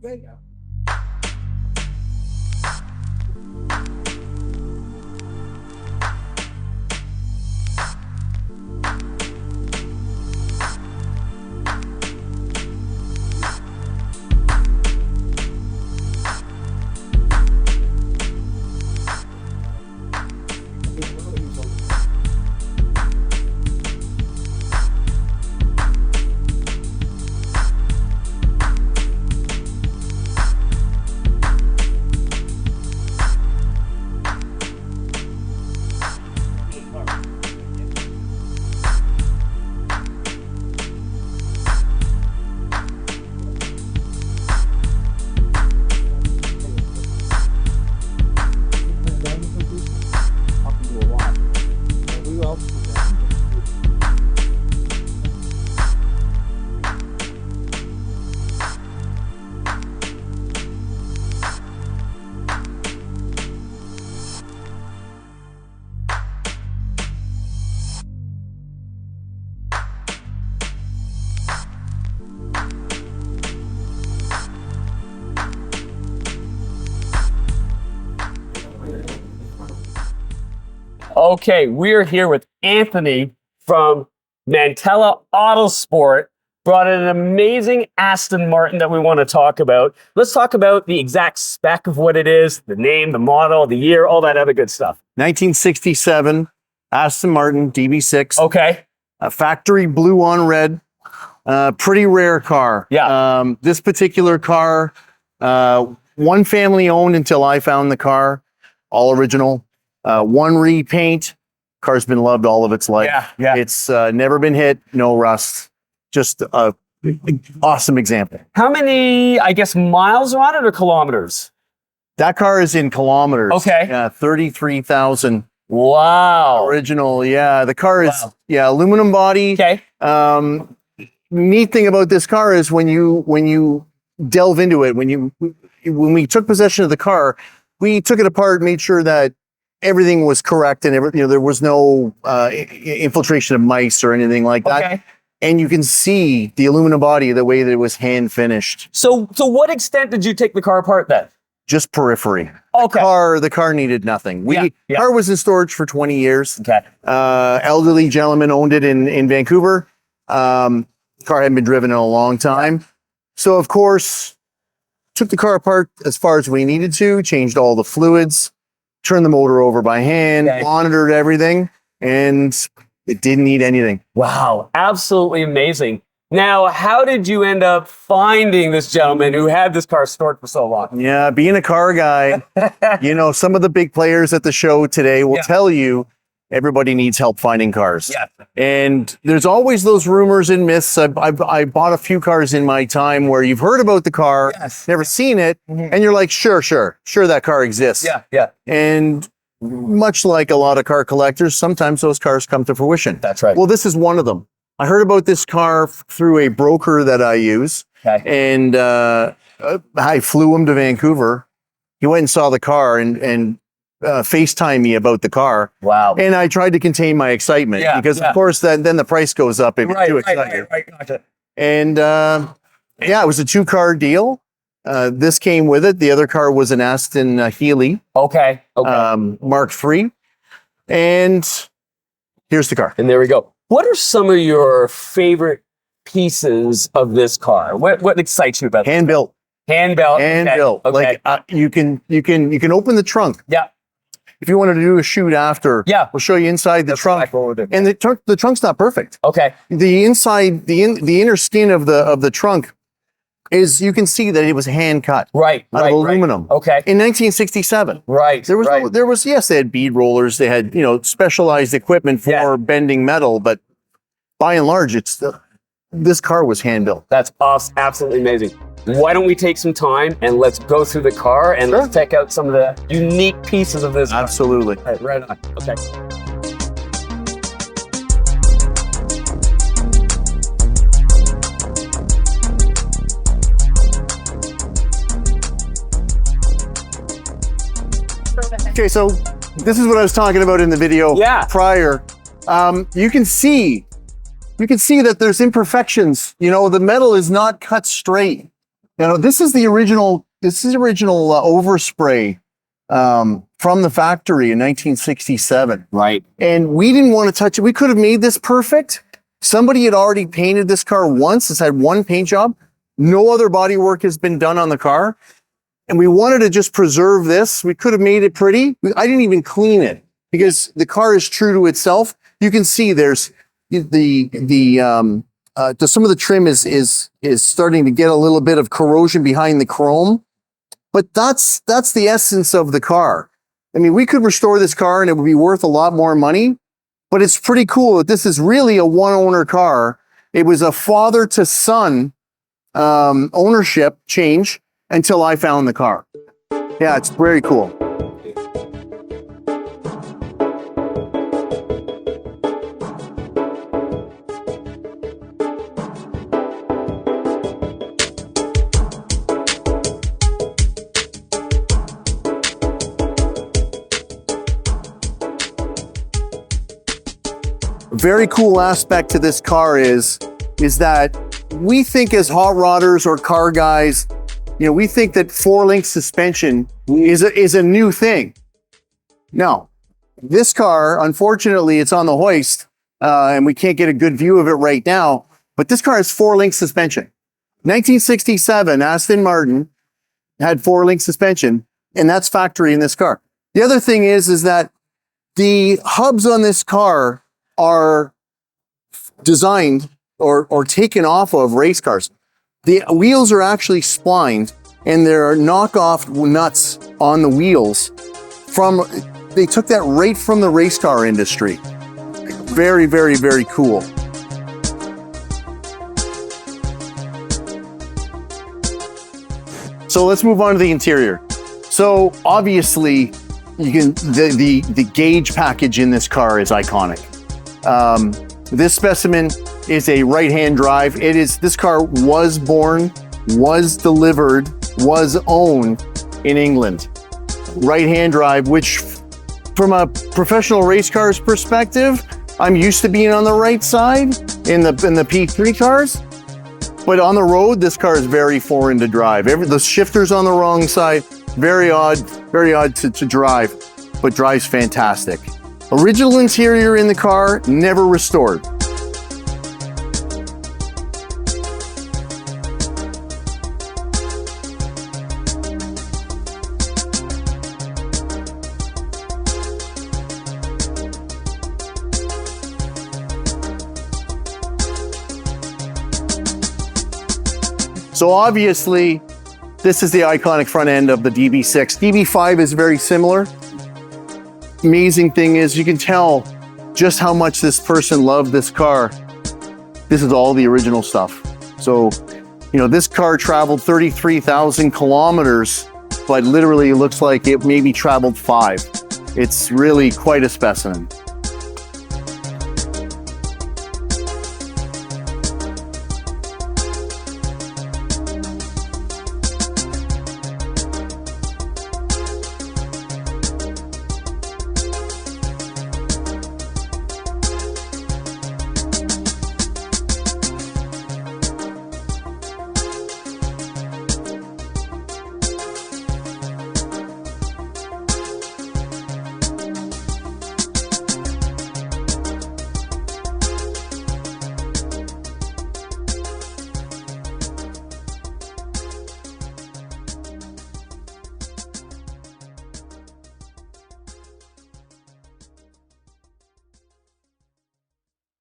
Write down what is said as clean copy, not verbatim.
There you go. Okay, we're here with Antony from Mantella Autosport. Brought in an amazing Aston Martin that we want to talk about. Let's talk about the exact spec of what it is, the name, the model, the year, all that other good stuff. 1967 Aston Martin DB6. Okay. A factory blue on red. Pretty rare car. Yeah. This particular car, one family owned until I found the car. All original. One repaint. Car's been loved all of its life. Yeah. It's never been hit, no rust. Just a awesome example. How many, I guess, miles are on it or kilometers? That car is in kilometers. Okay. Yeah, 33,000. Wow. Original. Yeah, the car is aluminum body. Okay. Neat thing about this car is when you delve into it, when we took possession of the car, we took it apart, made sure that everything was correct and there was no infiltration of mice or anything like that. Okay. And you can see the aluminum body the way that it was hand finished. So to what extent did you take the car apart then? Just periphery. Okay. The car needed nothing. Car was in storage for 20 years. Okay. Elderly gentleman owned it in Vancouver. Car hadn't been driven in a long time. So of course, took the car apart as far as we needed to, changed all the fluids, turned the motor over by hand, monitored everything, and it didn't need anything. Wow, absolutely amazing. Now, how did you end up finding this gentleman who had this car stored for so long? Yeah, being a car guy, some of the big players at the show today will tell you everybody needs help finding cars. Yeah. And there's always those rumors and myths. I bought a few cars in my time where you've heard about the car, never seen it, and you're like, sure that car exists. Yeah. And much like a lot of car collectors, sometimes those cars come to fruition. That's right. Well, this is one of them. I heard about this car through a broker that I use, and I flew him to Vancouver. He went and saw the car and FaceTime me about the car. Wow. And I tried to contain my excitement because of course then the price goes up if you're too excited. Right. Gotcha. And it was a 2-car deal. This came with it. The other car was an Aston Healey. Okay. Mark III. And here's the car. And there we go. What are some of your favorite pieces of this car? What excites you about Hand built. Hand built. Okay. Like you can open the trunk. Yeah. If you wanted to do a shoot after, we'll show you inside the trunk. And the trunk's not perfect. Okay. The inside, the inner skin of the trunk is, you can see that it was hand cut. Right. Out of aluminum. Okay. In 1967. Right. There was yes, they had bead rollers, they had specialized equipment for bending metal, but by and large, this car was hand built. That's awesome. Absolutely amazing. Why don't we take some time and let's go through the car and let's check out some of the unique pieces of this car. Absolutely. All right on. Okay. Okay, so this is what I was talking about in the video prior. You can see that there's imperfections. The metal is not cut straight. Now, this is the original overspray from the factory in 1967. Right. And we didn't want to touch it. We could have made this perfect. Somebody had already painted this car once. It's had one paint job. No other body work has been done on the car. And we wanted to just preserve this. We could have made it pretty. I didn't even clean it because the car is true to itself. You can see there's some of the trim is starting to get a little bit of corrosion behind the chrome. But that's the essence of the car. I mean, we could restore this car and it would be worth a lot more money, but it's pretty cool that this is really a one-owner car. It was a father to son ownership change until I found the car. Yeah, it's very cool. Very cool aspect to this car is that we think as hot rodders or car guys, you know, we think that 4-link suspension is a new thing. No, this car, unfortunately, it's on the hoist, and we can't get a good view of it right now, but this car has 4-link suspension. 1967, Aston Martin had 4-link suspension, and that's factory in this car. The other thing is that the hubs on this car are designed or taken off of race cars. The wheels are actually splined, and there are knockoff nuts on the wheels they took that right from the race car industry. Very, very, very cool. So let's move on to the interior. So obviously, the gauge package in this car is iconic. This specimen is a right-hand drive. This car was born, was delivered, was owned in England. Right-hand drive, which from a professional race car's perspective, I'm used to being on the right side in the P3 cars. But on the road, this car is very foreign to drive. The shifter's on the wrong side. Very odd to drive, but drives fantastic. Original interior in the car, never restored. So obviously, this is the iconic front end of the DB6. DB5 is very similar. Amazing thing is you can tell just how much this person loved this car. This is all the original stuff. So, you know, this car traveled 33,000 kilometers, but literally it looks like it maybe traveled 5. It's really quite a specimen.